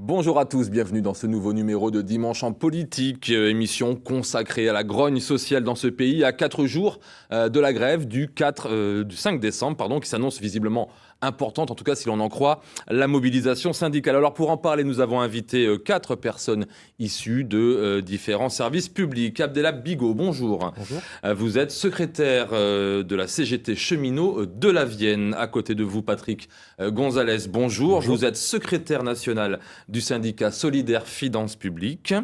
Bonjour à tous, bienvenue dans ce nouveau numéro de Dimanche en politique, émission consacrée à la grogne sociale dans ce pays à 4 jours de la grève du 5 décembre, qui s'annonce visiblement importante, en tout cas si l'on en croit la mobilisation syndicale. Alors pour en parler, nous avons invité 4 personnes issues de différents services publics. Abdellah Bigot, bonjour. Bonjour. Vous êtes secrétaire de la CGT cheminot de la Vienne. À côté de vous, Patrick Gonzalez, bonjour. Vous êtes secrétaire national du syndicat Solidaire Finances Publiques.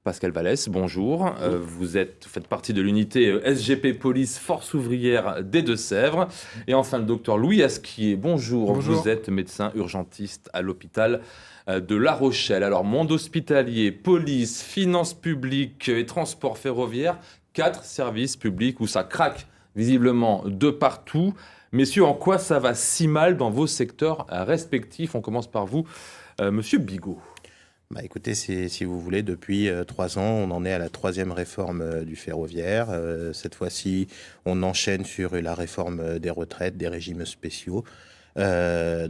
Pascal Vallès, bonjour. Vous faites partie de l'unité SGP Police Force Ouvrière des Deux-Sèvres. Et enfin, le docteur Louis Asquier, bonjour. Vous êtes médecin urgentiste à l'hôpital de La Rochelle. Alors, monde hospitalier, police, finances publiques et transport ferroviaire, 4 services publics où ça craque visiblement de partout. Messieurs, en quoi ça va si mal dans vos secteurs respectifs ? On commence par vous, Monsieur Bigot. Écoutez, si vous voulez, depuis 3 ans, on en est à la 3e réforme du ferroviaire. Cette fois-ci, on enchaîne sur la réforme des retraites, des régimes spéciaux. À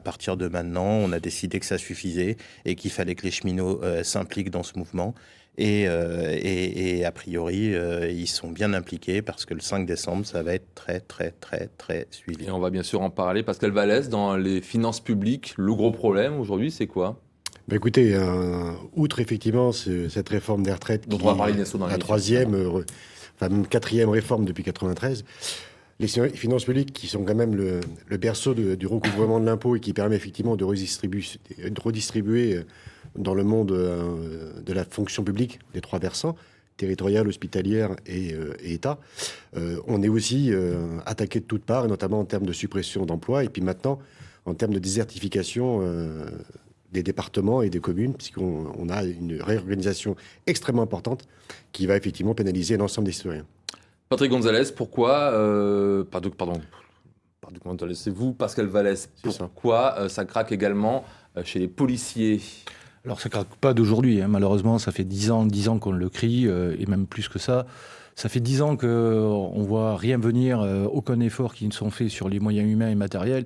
partir de maintenant, on a décidé que ça suffisait et qu'il fallait que les cheminots s'impliquent dans ce mouvement. Et a priori, ils sont bien impliqués parce que le 5 décembre, ça va être très suivi. Et on va bien sûr en parler. Pascal Vallès, dans les finances publiques, le gros problème aujourd'hui, c'est quoi ? Écoutez, outre effectivement cette réforme des retraites, dont on va parler bientôt dans la 3e, même 4e réforme depuis 1993, les finances publiques qui sont quand même le berceau du recouvrement de l'impôt et qui permet effectivement de redistribuer dans le monde de la fonction publique les 3 versants, territoriale, hospitalière et État. On est aussi attaqué de toutes parts, et notamment en termes de suppression d'emplois, et puis maintenant en termes de désertification des départements et des communes, puisqu'on a une réorganisation extrêmement importante qui va effectivement pénaliser l'ensemble des citoyens. Patrick Gonzalez, pourquoi... c'est vous, Pascal Vallès. Pourquoi ça craque également chez les policiers ? Alors ça craque pas d'aujourd'hui, hein. Malheureusement, ça fait 10 ans qu'on le crie, et même plus que ça. Ça fait 10 ans qu'on voit rien venir, aucun effort qui ne sont faits sur les moyens humains et matériels.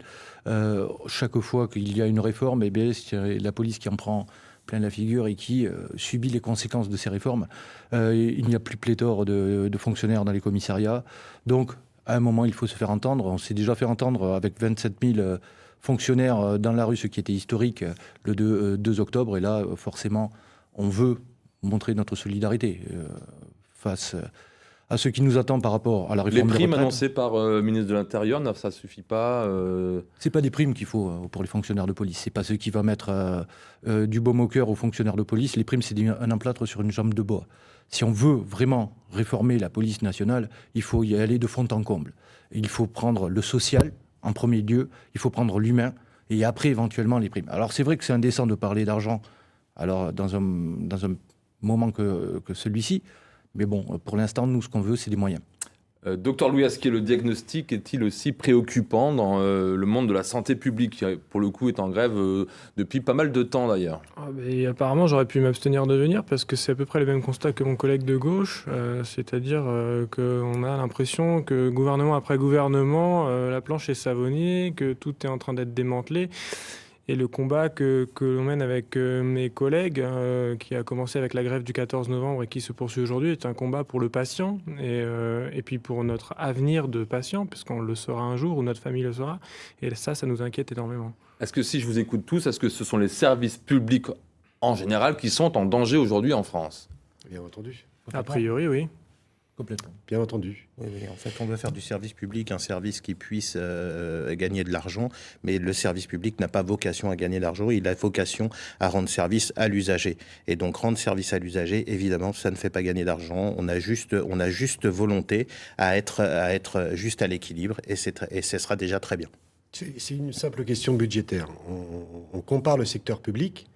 Chaque fois qu'il y a une réforme, c'est la police qui en prend plein la figure et qui subit les conséquences de ces réformes. Il n'y a plus pléthore de fonctionnaires dans les commissariats. Donc, à un moment, il faut se faire entendre. On s'est déjà fait entendre avec 27 000 fonctionnaires dans la rue, ce qui était historique le 2 octobre. Et là, forcément, on veut montrer notre solidarité face à ce qui nous attend par rapport à la réforme des retraites. Les primes annoncées par le ministre de l'Intérieur, ça ne suffit pas C'est pas des primes qu'il faut pour les fonctionnaires de police. C'est pas ceux qui vont mettre du baume au cœur aux fonctionnaires de police. Les primes, c'est un emplâtre sur une jambe de bois. Si on veut vraiment réformer la police nationale, il faut y aller de fond en comble. Il faut prendre le social en premier lieu, il faut prendre l'humain et après éventuellement les primes. Alors c'est vrai que c'est indécent de parler d'argent alors dans un moment que celui-ci. Mais bon, pour l'instant, nous, ce qu'on veut, c'est des moyens. Docteur Louis Asquier, le diagnostic est-il aussi préoccupant dans le monde de la santé publique, qui, pour le coup, est en grève depuis pas mal de temps, d'ailleurs ? Apparemment, j'aurais pu m'abstenir de venir, parce que c'est à peu près le même constat que mon collègue de gauche, c'est-à-dire qu'on a l'impression que gouvernement après gouvernement, la planche est savonnée, que tout est en train d'être démantelé. Et le combat que l'on mène avec mes collègues, qui a commencé avec la grève du 14 novembre et qui se poursuit aujourd'hui, est un combat pour le patient et puis pour notre avenir de patient, puisqu'on le saura un jour ou notre famille le saura. Et ça nous inquiète énormément. Est-ce que si je vous écoute tous, est-ce que ce sont les services publics en général qui sont en danger aujourd'hui en France ? Bien entendu. A priori, oui. Complètement. Bien entendu. Oui, en fait, on veut faire du service public un service qui puisse gagner de l'argent, mais le service public n'a pas vocation à gagner de l'argent, il a vocation à rendre service à l'usager. Et donc, rendre service à l'usager, évidemment, ça ne fait pas gagner d'argent. On a juste volonté à être juste à l'équilibre, et ce sera déjà très bien. C'est une simple question budgétaire. On compare le secteur public,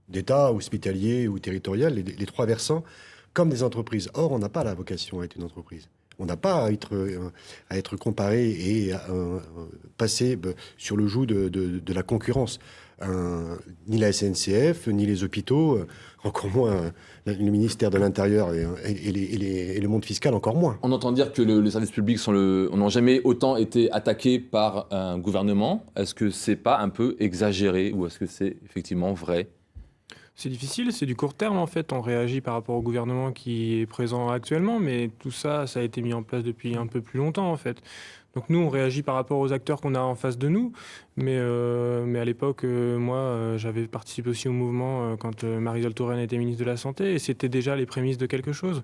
d'État, hospitalier ou territorial, les 3 versants, comme des entreprises. Or, on n'a pas la vocation à être une entreprise. On n'a pas à être comparé et à passer sur le joug de la concurrence. Ni la SNCF, ni les hôpitaux, encore moins le ministère de l'Intérieur et le monde fiscal, encore moins. On entend dire que les services publics n'ont jamais autant été attaqués par un gouvernement. Est-ce que c'est pas un peu exagéré ou est-ce que c'est effectivement vrai ? c'est difficile, c'est du court terme en fait. On réagit par rapport au gouvernement qui est présent actuellement, mais tout ça, ça a été mis en place depuis un peu plus longtemps en fait. Donc nous, on réagit par rapport aux acteurs qu'on a en face de nous, mais à l'époque, moi, j'avais participé aussi au mouvement quand Marisol Touraine était ministre de la Santé, et c'était déjà les prémices de quelque chose.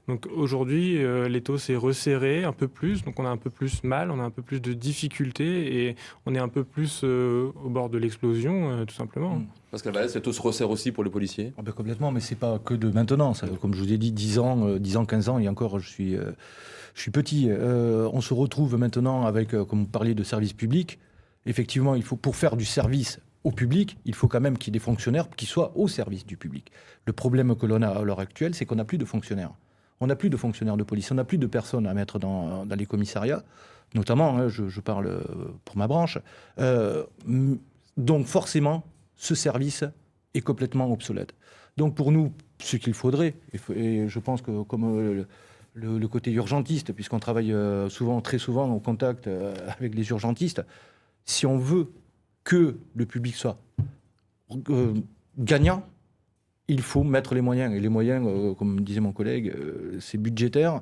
Donc aujourd'hui, l'étau s'est resserré un peu plus, donc on a un peu plus mal, on a un peu plus de difficultés, et on est un peu plus au bord de l'explosion, tout simplement. Pascal Vallès, l'étau se resserre aussi pour les policiers? Ah ben complètement, mais c'est pas que de maintenant. Ça, comme je vous ai dit, 10 ans, 15 ans, et encore, je suis petit. On se retrouve maintenant avec, comme vous parliez de service public. Effectivement, il faut, pour faire du service au public, il faut quand même qu'il y ait des fonctionnaires qui soient au service du public. Le problème que l'on a à l'heure actuelle, c'est qu'on n'a plus de fonctionnaires. On n'a plus de fonctionnaires de police, on n'a plus de personnes à mettre dans les commissariats, notamment, hein, je parle pour ma branche. Donc forcément, ce service est complètement obsolète. Donc pour nous, ce qu'il faudrait, et je pense que comme le côté urgentiste, puisqu'on travaille très souvent en contact avec les urgentistes, si on veut que le public soit gagnant, il faut mettre les moyens. Et les moyens, comme disait mon collègue, c'est budgétaire,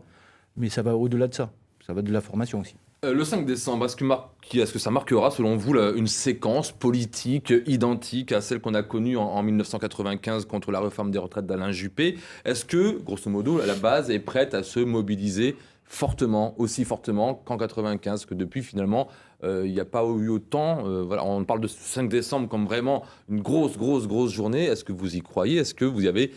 mais ça va au-delà de ça. Ça va de la formation aussi. Le 5 décembre, est-ce que ça marquera, selon vous, une séquence politique identique à celle qu'on a connue en 1995 contre la réforme des retraites d'Alain Juppé? Est-ce que, grosso modo, la base est prête à se mobiliser fortement, aussi fortement qu'en 95, que depuis, finalement, il n'y a pas eu autant... voilà, on parle de 5 décembre comme vraiment une grosse journée. Est-ce que vous y croyez? Est-ce que vous avez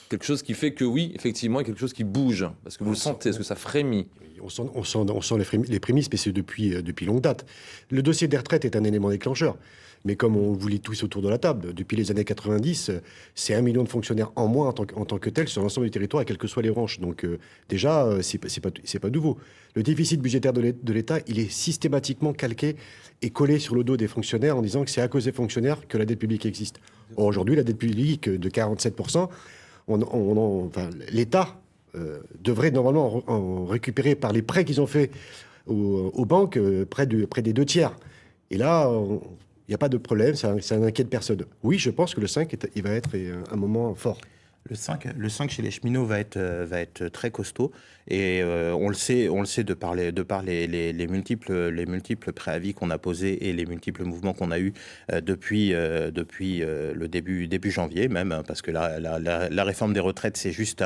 quelque chose qui fait que oui, effectivement, il y a quelque chose qui bouge? Est-ce que vous le sentez? Est-ce que ça frémit? On sent les prémices, mais c'est depuis longue date. Le dossier des retraites est un élément déclencheur. Mais comme on vous lit tous autour de la table, depuis les années 90, c'est 1 million de fonctionnaires en moins en tant que tel sur l'ensemble du territoire, et quelles que soient les branches. Donc déjà, c'est pas nouveau. Le déficit budgétaire de l'État, il est systématiquement calqué et collé sur le dos des fonctionnaires en disant que c'est à cause des fonctionnaires que la dette publique existe. Or, aujourd'hui, la dette publique de 47%, l'État devrait normalement en récupérer par les prêts qu'ils ont faits aux banques près des 2 tiers. Et là, il n'y a pas de problème, ça n'inquiète personne. Oui, je pense que le 5, il va être un moment fort. Le 5 chez les cheminots va être très costaud, et on le sait de par les multiples préavis qu'on a posés et les multiples mouvements qu'on a eus depuis le début janvier même, hein, parce que la réforme des retraites, c'est juste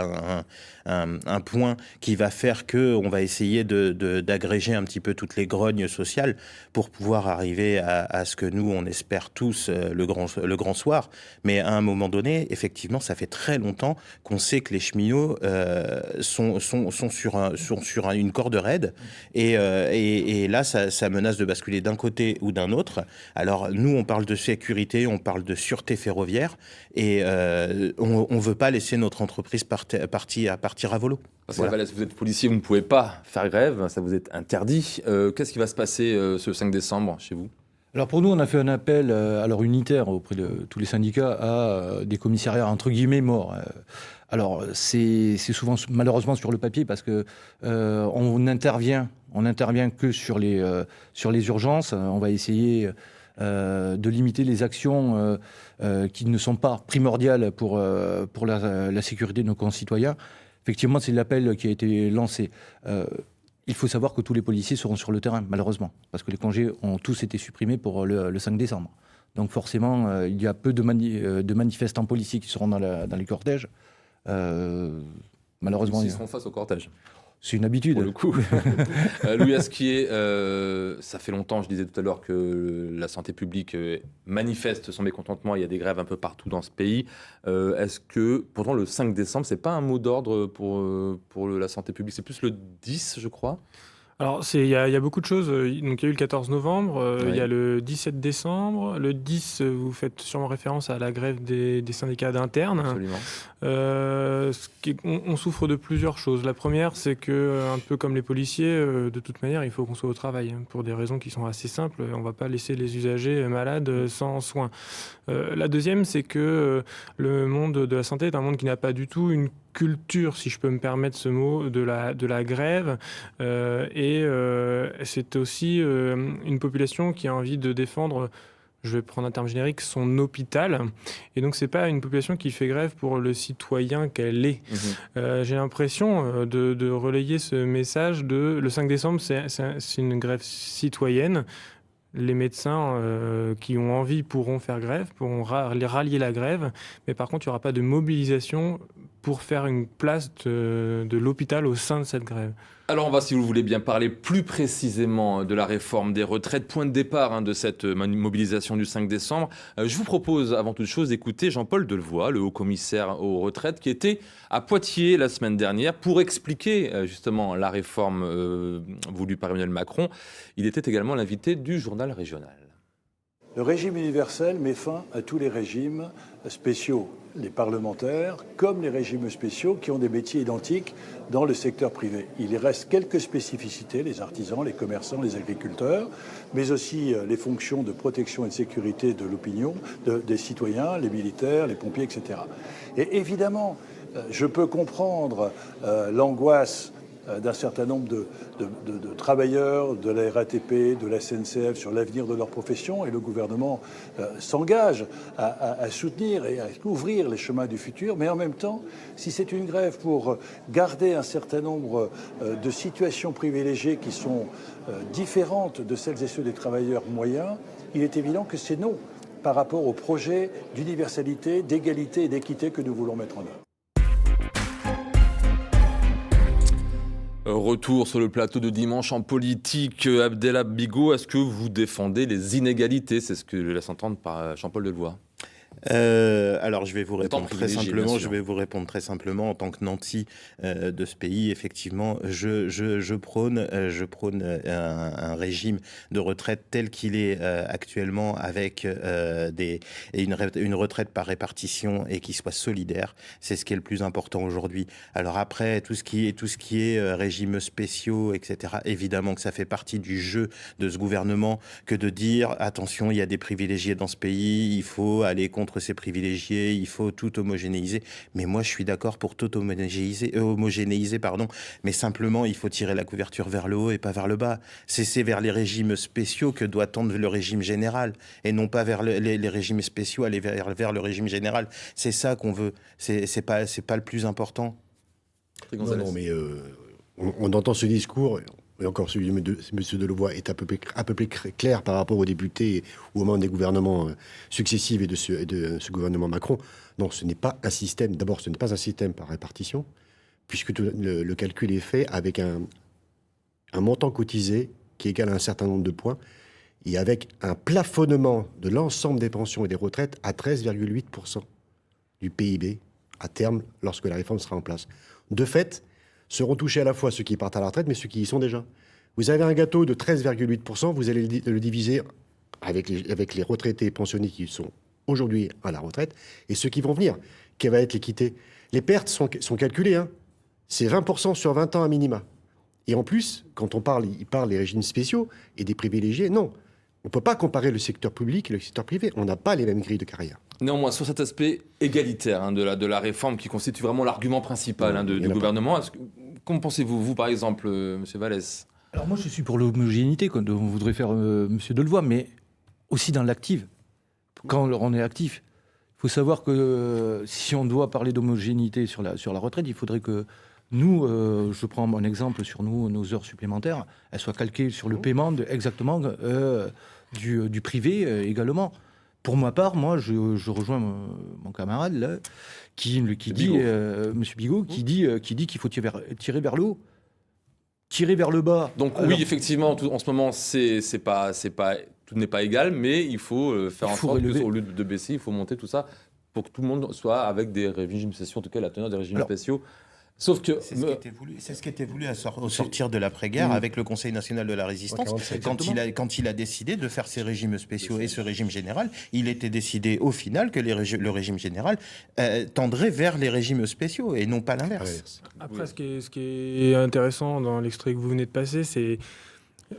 un point qui va faire qu'on va essayer d'agréger un petit peu toutes les grognes sociales pour pouvoir arriver à ce que nous, on espère tous le grand soir. Mais à un moment donné, effectivement, ça fait très longtemps qu'on sait que les cheminots sont sur une corde raide, et là ça menace de basculer d'un côté ou d'un autre. Alors nous, on parle de sécurité, on parle de sûreté ferroviaire, et on veut pas laisser notre entreprise partir à volo. Voilà. Vallès, vous êtes policier, vous ne pouvez pas faire grève, ça vous est interdit. Qu'est-ce qui va se passer ce 5 décembre chez vous? Alors pour nous, on a fait un appel unitaire auprès de tous les syndicats à des commissariats entre guillemets morts. Alors c'est souvent malheureusement sur le papier, parce que on n'intervient que sur les urgences. On va essayer de limiter les actions qui ne sont pas primordiales pour la sécurité de nos concitoyens. Effectivement, c'est l'appel qui a été lancé. Il faut savoir que tous les policiers seront sur le terrain, malheureusement, parce que les congés ont tous été supprimés pour le 5 décembre. Donc forcément, il y a peu de manifestants policiers qui seront dans les cortèges. Malheureusement, ils seront face au cortège. C'est une habitude. Pour le coup. Louis Asquier, ça fait longtemps, je disais tout à l'heure, que la santé publique manifeste son mécontentement. Il y a des grèves un peu partout dans ce pays. Est-ce que, pourtant, le 5 décembre, c'est pas un mot d'ordre pour la santé publique? C'est plus le 10, je crois. Alors, il y a beaucoup de choses. Donc, il y a eu le 14 novembre, Oui. il y a le 17 décembre. Le 10, vous faites sûrement référence à la grève des syndicats d'internes. Absolument. On souffre de plusieurs choses. La première, c'est que, un peu comme les policiers, de toute manière, il faut qu'on soit au travail, hein, pour des raisons qui sont assez simples. On ne va pas laisser les usagers malades sans soins. La deuxième, c'est que le monde de la santé est un monde qui n'a pas du tout une culture, si je peux me permettre ce mot, de la grève, et c'est aussi une population qui a envie de défendre je vais prendre un terme générique, son hôpital. Et donc, c'est pas une population qui fait grève pour le citoyen qu'elle est. J'ai l'impression de relayer ce message de le 5 décembre, c'est une grève citoyenne. Les médecins qui ont envie pourront faire grève, pourront rallier la grève, mais par contre, il n'y aura pas de mobilisation pour faire une place de l'hôpital au sein de cette grève. Alors on va, si vous voulez bien, parler plus précisément de la réforme des retraites, point de départ de cette mobilisation du 5 décembre. Je vous propose avant toute chose d'écouter Jean-Paul Delevoye, le haut-commissaire aux retraites, qui était à Poitiers la semaine dernière pour expliquer justement la réforme voulue par Emmanuel Macron. Il était également l'invité du journal régional. Le régime universel met fin à tous les régimes spéciaux, les parlementaires comme les régimes spéciaux qui ont des métiers identiques dans le secteur privé. Il reste quelques spécificités, les artisans, les commerçants, les agriculteurs, mais aussi les fonctions de protection et de sécurité de l'opinion, des citoyens, les militaires, les pompiers, etc. Et évidemment, je peux comprendre l'angoisse d'un certain nombre de travailleurs de la RATP, de la SNCF sur l'avenir de leur profession, et le gouvernement s'engage à soutenir et à ouvrir les chemins du futur. Mais en même temps, si c'est une grève pour garder un certain nombre de situations privilégiées qui sont différentes de celles et ceux des travailleurs moyens, il est évident que c'est non par rapport au projet d'universalité, d'égalité et d'équité que nous voulons mettre en œuvre. Retour sur le plateau de dimanche en politique. Abdelhab Bigot, est-ce que vous défendez les inégalités? C'est ce que je laisse entendre par Jean-Paul Delevoye. Alors je vais vous répondre très simplement. En tant que nanti de ce pays, effectivement, je prône un régime de retraite tel qu'il est actuellement, avec une retraite par répartition et qui soit solidaire. C'est ce qui est le plus important aujourd'hui. Alors après, tout ce qui est régimes spéciaux, etc. Évidemment que ça fait partie du jeu de ce gouvernement que de dire attention, il y a des privilégiés dans ce pays, il faut aller contre ces privilégiés, il faut tout homogénéiser. Mais moi, je suis d'accord pour tout homogénéiser, mais simplement, il faut tirer la couverture vers le haut et pas vers le bas. C'est vers les régimes spéciaux que doit tendre le régime général, et non pas vers les régimes spéciaux, aller vers le régime général. C'est ça qu'on veut. C'est pas le plus important. Non, mais on entend ce discours. Et encore celui de M. Delevoye est à peu près clair par rapport aux députés ou aux membres des gouvernements successifs et de ce gouvernement Macron. Non, ce n'est pas un système. D'abord, ce n'est pas un système par répartition, puisque le calcul est fait avec un montant cotisé qui égale un certain nombre de points, et avec un plafonnement de l'ensemble des pensions et des retraites à 13,8% du PIB à terme, lorsque la réforme sera en place. De fait, seront touchés à la fois ceux qui partent à la retraite, mais ceux qui y sont déjà. Vous avez un gâteau de 13,8%, vous allez le diviser avec les retraités pensionnés qui sont aujourd'hui à la retraite, et ceux qui vont venir. Quelle va être l'équité? Les pertes sont calculées, hein. C'est 20% sur 20 ans à minima. Et en plus, quand il parle des régimes spéciaux et des privilégiés, non. On ne peut pas comparer le secteur public et le secteur privé. On n'a pas les mêmes grilles de carrière. Néanmoins, sur cet aspect égalitaire de la réforme qui constitue vraiment l'argument principal du gouvernement, qu'en pensez-vous, vous par exemple, M. Vallès? Alors moi, je suis pour l'homogénéité, comme voudrait faire M. Delevoye, mais aussi dans l'active. Quand on est actif, il faut savoir que si on doit parler d'homogénéité sur la retraite, il faudrait que nous, je prends mon exemple sur nos heures supplémentaires, elles soient calquées sur le paiement exactement du privé également. Pour ma part, moi, je rejoins mon camarade là, qui dit, M. Bigot, qui dit qu'il faut tirer vers le haut, tirer vers le bas. Donc alors, oui, effectivement, en ce moment, tout n'est pas égal, mais il faut faire en sorte qu'au lieu de baisser, il faut monter tout ça pour que tout le monde soit avec des régimes spéciaux, en tout cas la teneur des régimes spéciaux. Sauf que c'est ce qui était voulu au sortir de l'après-guerre avec le Conseil national de la résistance. Quand il a décidé de faire ces régimes spéciaux et ce régime général, il était décidé au final que le régime général tendrait vers les régimes spéciaux et non pas l'inverse. Après, ce qui est intéressant dans l'extrait que vous venez de passer, c'est...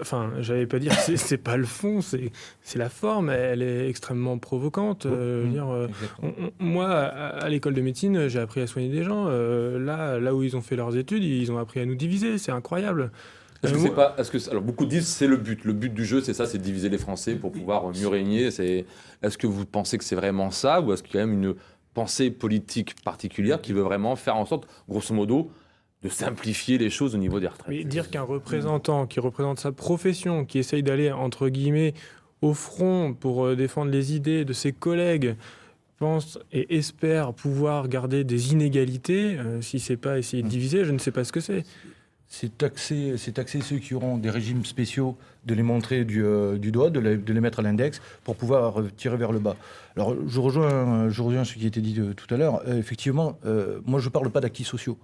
Enfin, j'allais pas dire que c'est pas le fond, c'est la forme. Elle est extrêmement provocante. Moi, à l'école de médecine, j'ai appris à soigner des gens. Là où ils ont fait leurs études, ils ont appris à nous diviser. C'est incroyable. Est-ce que c'est pas, alors beaucoup disent c'est le but. Le but du jeu, c'est ça, c'est de diviser les Français pour pouvoir mieux régner. Est-ce que vous pensez que c'est vraiment ça, ou est-ce qu'il y a quand même une pensée politique particulière qui veut vraiment faire en sorte, grosso modo, de simplifier les choses au niveau des retraites? Mais dire qu'un représentant qui représente sa profession, qui essaye d'aller, entre guillemets, au front pour défendre les idées de ses collègues, pense et espère pouvoir garder des inégalités, si c'est pas essayer de diviser, je ne sais pas ce que c'est. C'est taxer ceux qui auront des régimes spéciaux, de les montrer du doigt, de les mettre à l'index pour pouvoir tirer vers le bas. Alors, je rejoins ce qui a été dit tout à l'heure. Effectivement, moi, je ne parle pas d'acquis sociaux.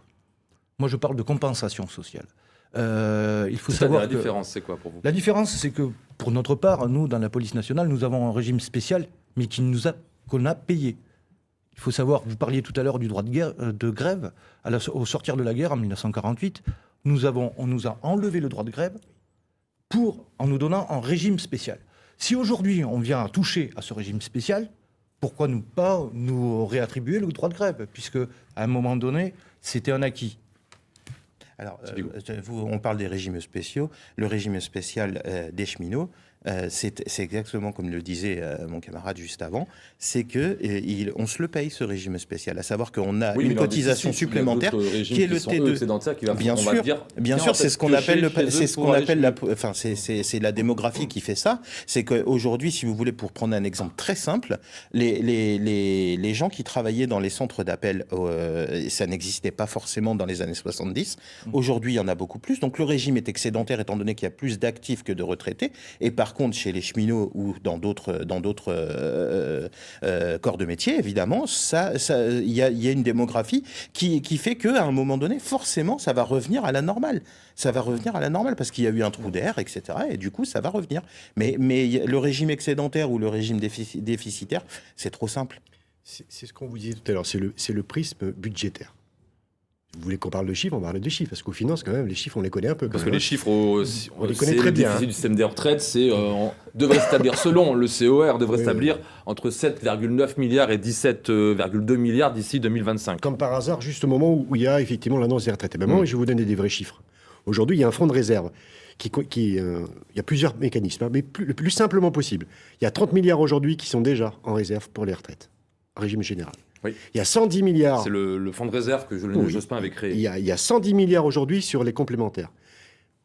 Moi, je parle de compensation sociale. Il faut savoir la différence, c'est quoi pour vous? La différence, c'est que, pour notre part, nous, dans la police nationale, nous avons un régime spécial, mais qu'on a payé. Il faut savoir, vous parliez tout à l'heure du droit de grève. Au sortir de la guerre, en 1948, on nous a enlevé le droit de grève en nous donnant un régime spécial. Si aujourd'hui on vient à toucher à ce régime spécial, pourquoi ne pas nous réattribuer le droit de grève, puisque à un moment donné, c'était un acquis. Alors, on parle des régimes spéciaux. Le régime spécial des cheminots, c'est exactement comme le disait mon camarade juste avant, c'est qu'on se le paye, ce régime spécial, à savoir qu'on a une cotisation supplémentaire qui est le T2. Bien sûr, c'est ce qu'on appelle c'est la démographie qui fait ça. C'est qu'aujourd'hui, si vous voulez, pour prendre un exemple très simple, les gens qui travaillaient dans les centres d'appel, ça n'existait pas forcément dans les années 70. Aujourd'hui, il y en a beaucoup plus. Donc le régime est excédentaire étant donné qu'il y a plus d'actifs que de retraités. Et par contre, chez les cheminots ou dans d'autres corps de métier, évidemment, il y a une démographie qui fait qu'à un moment donné, forcément, ça va revenir à la normale. Ça va revenir à la normale parce qu'il y a eu un trou d'air, etc. Et du coup, ça va revenir. Mais le régime excédentaire ou le régime déficitaire, c'est trop simple. C'est ce qu'on vous disait tout à l'heure, c'est le prisme budgétaire. Vous voulez qu'on parle de chiffres, on parle de chiffres. Parce qu'aux finances, quand même, les chiffres, on les connaît un peu. Parce que même. les chiffres, on les connaît très bien. Le déficit du système des retraites, devrait s'établir, selon le COR, s'établir entre 7,9 milliards et 17,2 milliards d'ici 2025. Comme par hasard, juste au moment où il y a effectivement l'annonce des retraites. Et je vais vous donner des vrais chiffres. Aujourd'hui, il y a un fonds de réserve. Il y a plusieurs mécanismes, mais le plus simplement possible. Il y a 30 milliards aujourd'hui qui sont déjà en réserve pour les retraites, en régime général. Oui. Il y a 110 milliards. C'est le fonds de réserve que Jospin avait créé. Il y a 110 milliards aujourd'hui sur les complémentaires.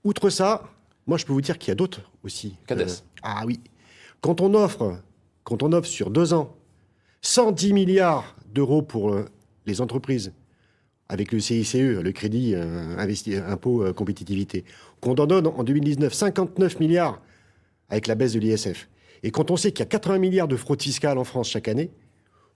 Outre ça, moi je peux vous dire qu'il y a d'autres aussi. CADES. Ah oui. Quand on offre sur 2 ans 110 milliards d'euros pour les entreprises, avec le CICE, le crédit impôt compétitivité, qu'on en donne en 2019 59 milliards avec la baisse de l'ISF, et quand on sait qu'il y a 80 milliards de fraude fiscale en France chaque année,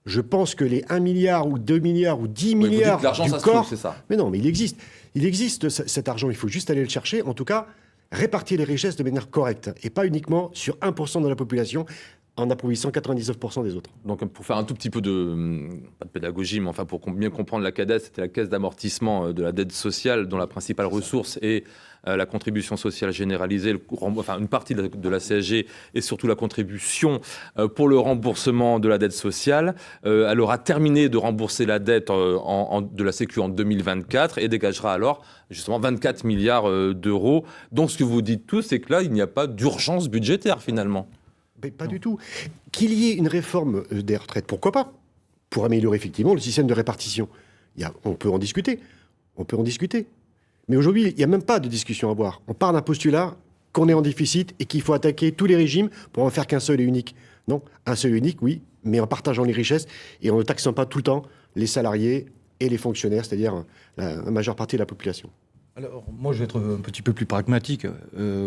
je pense que les 1 milliard ou 2 milliards ou 10 milliards l'argent, du ça corps... se trouve, c'est ça. Mais non, mais il existe. Il existe cet argent, il faut juste aller le chercher. En tout cas, répartir les richesses de manière correcte et pas uniquement sur 1% de la population en appauvrissant 99% des autres. Donc, pour faire un tout petit peu pas de pédagogie, mais enfin pour bien comprendre, la CADES, c'était la caisse d'amortissement de la dette sociale, dont la principale ressource est la contribution sociale généralisée, une partie de la CSG et surtout la contribution pour le remboursement de la dette sociale. Elle aura terminé de rembourser la dette de la Sécu en 2024 et dégagera alors justement 24 milliards d'euros. Donc ce que vous dites tous, c'est que là, il n'y a pas d'urgence budgétaire finalement. Mais pas du tout. Qu'il y ait une réforme des retraites, pourquoi pas? Pour améliorer effectivement le système de répartition. On peut en discuter. Mais aujourd'hui, il n'y a même pas de discussion à avoir. On part d'un postulat qu'on est en déficit et qu'il faut attaquer tous les régimes pour en faire qu'un seul et unique. Non, un seul et unique, oui, mais en partageant les richesses et en ne taxant pas tout le temps les salariés et les fonctionnaires, c'est-à-dire la majeure partie de la population. Alors, moi, je vais être un petit peu plus pragmatique.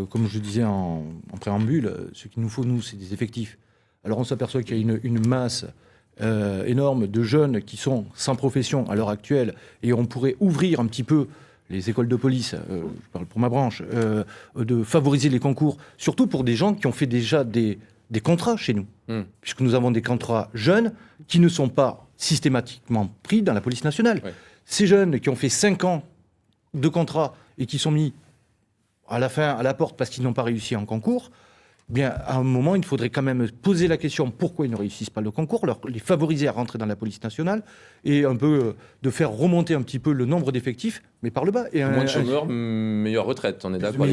Comme je disais en préambule, ce qu'il nous faut, nous, c'est des effectifs. Alors, on s'aperçoit qu'il y a une masse énorme de jeunes qui sont sans profession à l'heure actuelle, et on pourrait ouvrir un petit peu les écoles de police, je parle pour ma branche, de favoriser les concours, surtout pour des gens qui ont fait déjà des contrats chez nous, puisque nous avons des contrats jeunes qui ne sont pas systématiquement pris dans la police nationale. Ouais. Ces jeunes qui ont fait 5 ans de contrat et qui sont mis à la fin à la porte parce qu'ils n'ont pas réussi en concours, bien, à un moment, il faudrait quand même poser la question pourquoi ils ne réussissent pas le concours, les favoriser à rentrer dans la police nationale et un peu de faire remonter un petit peu le nombre d'effectifs, mais par le bas. Et Moins de chômeurs, meilleure retraite, on est d'accord.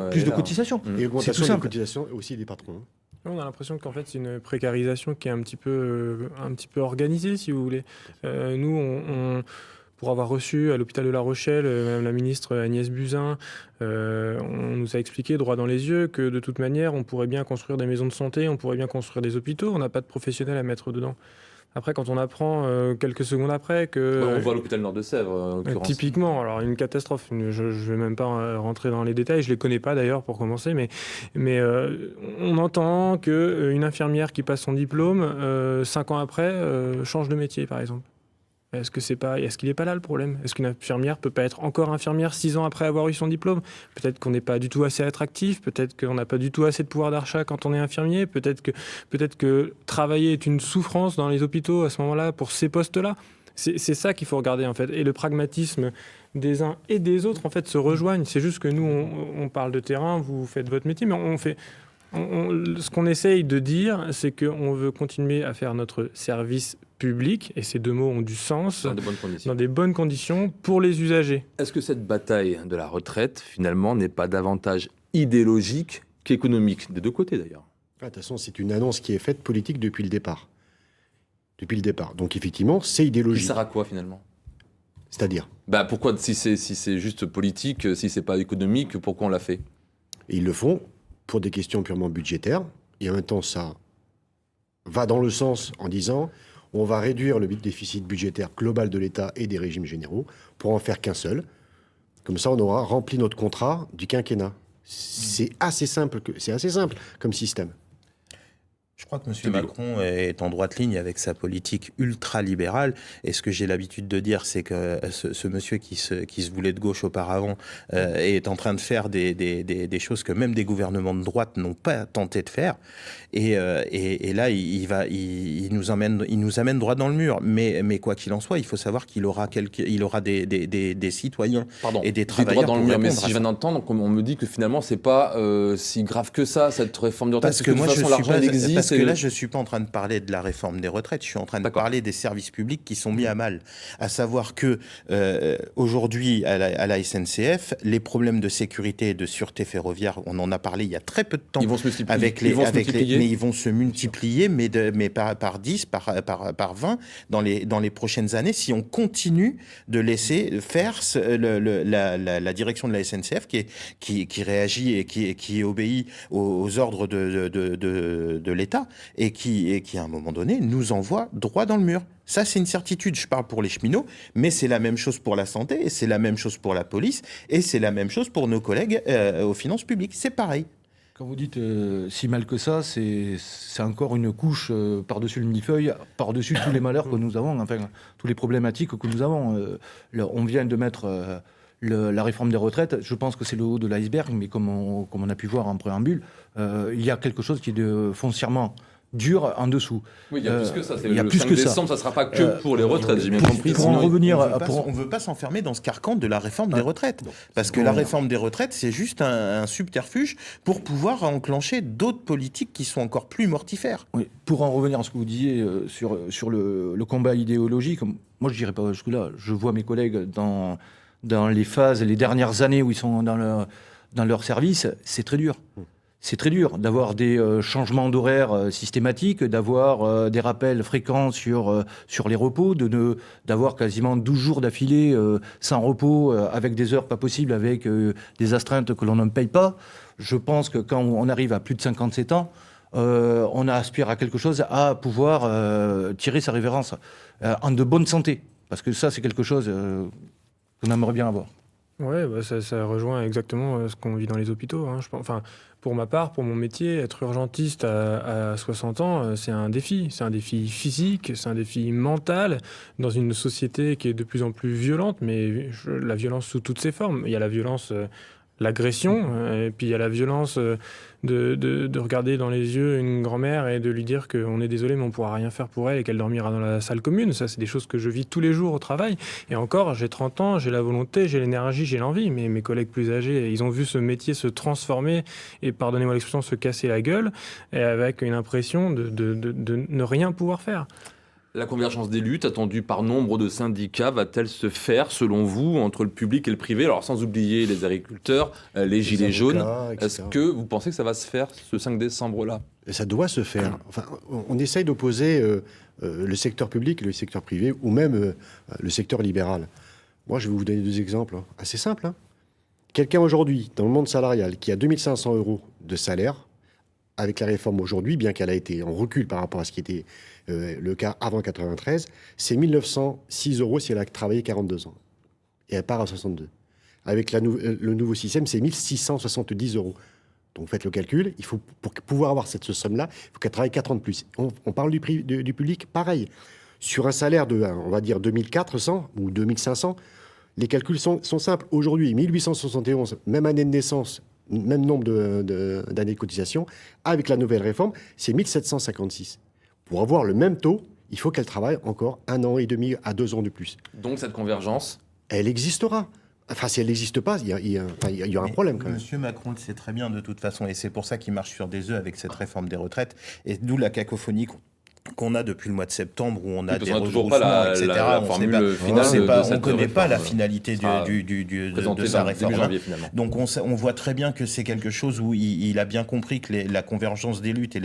plus de cotisations. Et augmentation tout des simple. cotisations aussi des patrons. On a l'impression qu'en fait c'est une précarisation qui est un petit peu organisée, si vous voulez. Nous, pour avoir reçu à l'hôpital de La Rochelle Madame la ministre Agnès Buzyn, on nous a expliqué droit dans les yeux que de toute manière on pourrait bien construire des maisons de santé, on pourrait bien construire des hôpitaux, on n'a pas de professionnels à mettre dedans. Après, quand on apprend quelques secondes après que... on voit l'hôpital Nord de Sèvres, en l'occurrence. Typiquement, alors une catastrophe. Je ne vais même pas rentrer dans les détails. Je ne les connais pas d'ailleurs pour commencer. Mais on entend qu'une infirmière qui passe son diplôme, 5 ans après, change de métier, par exemple. Est-ce qu'il n'est pas là le problème ? Est-ce qu'une infirmière peut pas être encore infirmière 6 ans après avoir eu son diplôme ? Peut-être qu'on n'est pas du tout assez attractif, peut-être qu'on n'a pas du tout assez de pouvoir d'achat quand on est infirmier, peut-être que travailler est une souffrance dans les hôpitaux à ce moment-là pour ces postes-là. C'est ça qu'il faut regarder en fait. Et le pragmatisme des uns et des autres en fait se rejoignent. C'est juste que nous on parle de terrain, vous faites votre métier, mais ce qu'on essaye de dire, c'est qu'on veut continuer à faire notre service public, et ces deux mots ont du sens, dans des bonnes conditions pour les usagers. Est-ce que cette bataille de la retraite, finalement, n'est pas davantage idéologique qu'économique ? Des deux côtés, d'ailleurs. De toute façon, c'est une annonce qui est faite politique depuis le départ. Donc, effectivement, c'est idéologique. Ça sert à quoi, finalement ? C'est-à-dire ? Pourquoi, si c'est juste politique, si c'est pas économique, pourquoi on l'a fait ? Et ils le font pour des questions purement budgétaires. Et en même temps, ça va dans le sens en disant on va réduire le déficit budgétaire global de l'État et des régimes généraux pour en faire qu'un seul. Comme ça, on aura rempli notre contrat du quinquennat. C'est assez simple comme système. Je crois que M. Macron est en droite ligne avec sa politique ultra-libérale. Et ce que j'ai l'habitude de dire, c'est que ce monsieur qui se voulait de gauche auparavant est en train de faire des choses que même des gouvernements de droite n'ont pas tenté de faire. Et là, il nous amène droit dans le mur. Mais quoi qu'il en soit, il faut savoir qu'il aura des citoyens et des travailleurs droit dans le mur. Mais si je viens d'entendre, on me dit que finalement, c'est pas si grave que ça, cette réforme de retraite. Parce que moi, Parce que là, je ne suis pas en train de parler de la réforme des retraites, je suis en train de parler des services publics qui sont mis à mal. À savoir que aujourd'hui, à la SNCF, les problèmes de sécurité et de sûreté ferroviaire, on en a parlé il y a très peu de temps. Ils vont se multiplier. Mais ils vont se multiplier, mais par 10, par 20 dans les prochaines années, si on continue de laisser faire la direction de la SNCF qui réagit et qui obéit aux ordres de l'État. Et qui, à un moment donné, nous envoie droit dans le mur. Ça, c'est une certitude. Je parle pour les cheminots, mais c'est la même chose pour la santé, et c'est la même chose pour la police, et c'est la même chose pour nos collègues aux finances publiques. C'est pareil. Quand vous dites si mal que ça, c'est encore une couche par-dessus le millefeuille, par-dessus tous les malheurs que nous avons, enfin, toutes les problématiques que nous avons. On vient de mettre la réforme des retraites. Je pense que c'est le haut de l'iceberg, mais comme on a pu voir en préambule, il y a quelque chose qui est foncièrement dur en dessous. Oui, il y a plus que ça. Le 5 décembre, ça ne sera pas que pour les retraites, j'ai bien compris. Pour en revenir, on ne veut pas s'enfermer dans ce carcan de la réforme des retraites. Parce que la réforme des retraites, c'est juste un subterfuge pour pouvoir enclencher d'autres politiques qui sont encore plus mortifères. Oui. Pour en revenir à ce que vous disiez sur le combat idéologique, moi je n'irai pas jusque-là. Je vois mes collègues dans les dernières années où ils sont dans leur service, c'est très dur. C'est très dur d'avoir des changements d'horaire systématiques, d'avoir des rappels fréquents sur les repos, d'avoir quasiment 12 jours d'affilée sans repos, avec des heures pas possibles, avec des astreintes que l'on ne paye pas. Je pense que quand on arrive à plus de 57 ans, on aspire à quelque chose, à pouvoir tirer sa révérence en de bonne santé. Parce que ça, c'est quelque chose qu'on aimerait bien avoir. Oui, ça rejoint exactement ce qu'on vit dans les hôpitaux. Pour ma part, pour mon métier, être urgentiste à 60 ans, c'est un défi. C'est un défi physique, c'est un défi mental, dans une société qui est de plus en plus violente, mais la violence sous toutes ses formes. Il y a la violence l'agression, et puis il y a la violence de regarder dans les yeux une grand-mère et de lui dire qu'on est désolé mais on ne pourra rien faire pour elle et qu'elle dormira dans la salle commune. Ça, c'est des choses que je vis tous les jours au travail. Et encore, j'ai 30 ans, j'ai la volonté, j'ai l'énergie, j'ai l'envie, mais mes collègues plus âgés, ils ont vu ce métier se transformer et, pardonnez-moi l'expression, se casser la gueule, et avec une impression de ne rien pouvoir faire. La convergence des luttes attendue par nombre de syndicats va-t-elle se faire, selon vous, entre le public et le privé? Alors, sans oublier les agriculteurs, les gilets jaunes. Est-ce que vous pensez que ça va se faire ce 5 décembre-là? Ça doit se faire. Enfin, on essaye d'opposer le secteur public et le secteur privé, ou même le secteur libéral. Moi, je vais vous donner 2 exemples assez simples. Quelqu'un aujourd'hui, dans le monde salarial, qui a 2500 € de salaire, avec la réforme aujourd'hui, bien qu'elle a été en recul par rapport à ce qui était le cas avant 93, c'est 1906 € si elle a travaillé 42 ans. Et elle part à 62. Avec le nouveau système, c'est 1670 €. Donc faites le calcul, il faut, pour pouvoir avoir cette somme-là, il faut qu'elle travaille 4 ans de plus. On parle du public, pareil. Sur un salaire de, on va dire, 2400 ou 2500, les calculs sont simples. Aujourd'hui, 1871, même année de naissance, même nombre d'années de cotisation, avec la nouvelle réforme, c'est 1756. Pour avoir le même taux, il faut qu'elle travaille encore 1 an et demi à 2 ans de plus. Donc cette convergence, elle existera. Enfin, si elle n'existe pas, il y aura un problème quand même. Monsieur Macron le sait très bien de toute façon, et c'est pour ça qu'il marche sur des œufs avec cette réforme des retraites, et d'où la cacophonie qu'on a depuis le mois de septembre, où on a des rejoussements, etc. La formule finale on ne connaît pas la finalité de sa réforme. Janvier, finalement. Donc on voit très bien que c'est quelque chose où il a bien compris que la convergence des luttes et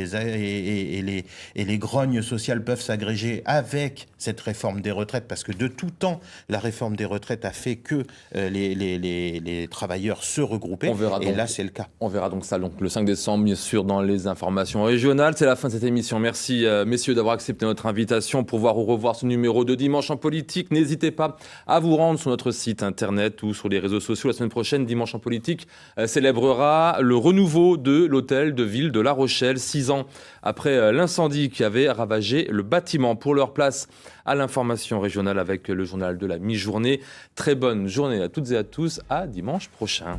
les grognes sociales peuvent s'agréger avec cette réforme des retraites, parce que de tout temps, la réforme des retraites a fait que les travailleurs se regroupaient, et là c'est le cas. On verra donc ça le 5 décembre, bien sûr, dans les informations régionales. C'est la fin de cette émission. Merci, messieurs, d'avoir accepté notre invitation pour voir ou revoir ce numéro de Dimanche en politique. N'hésitez pas à vous rendre sur notre site internet ou sur les réseaux sociaux. La semaine prochaine, Dimanche en politique célébrera le renouveau de l'hôtel de ville de La Rochelle, 6 ans après l'incendie qui avait ravagé le bâtiment. Pour leur place à l'information régionale avec le journal de la mi-journée. Très bonne journée à toutes et à tous. À dimanche prochain.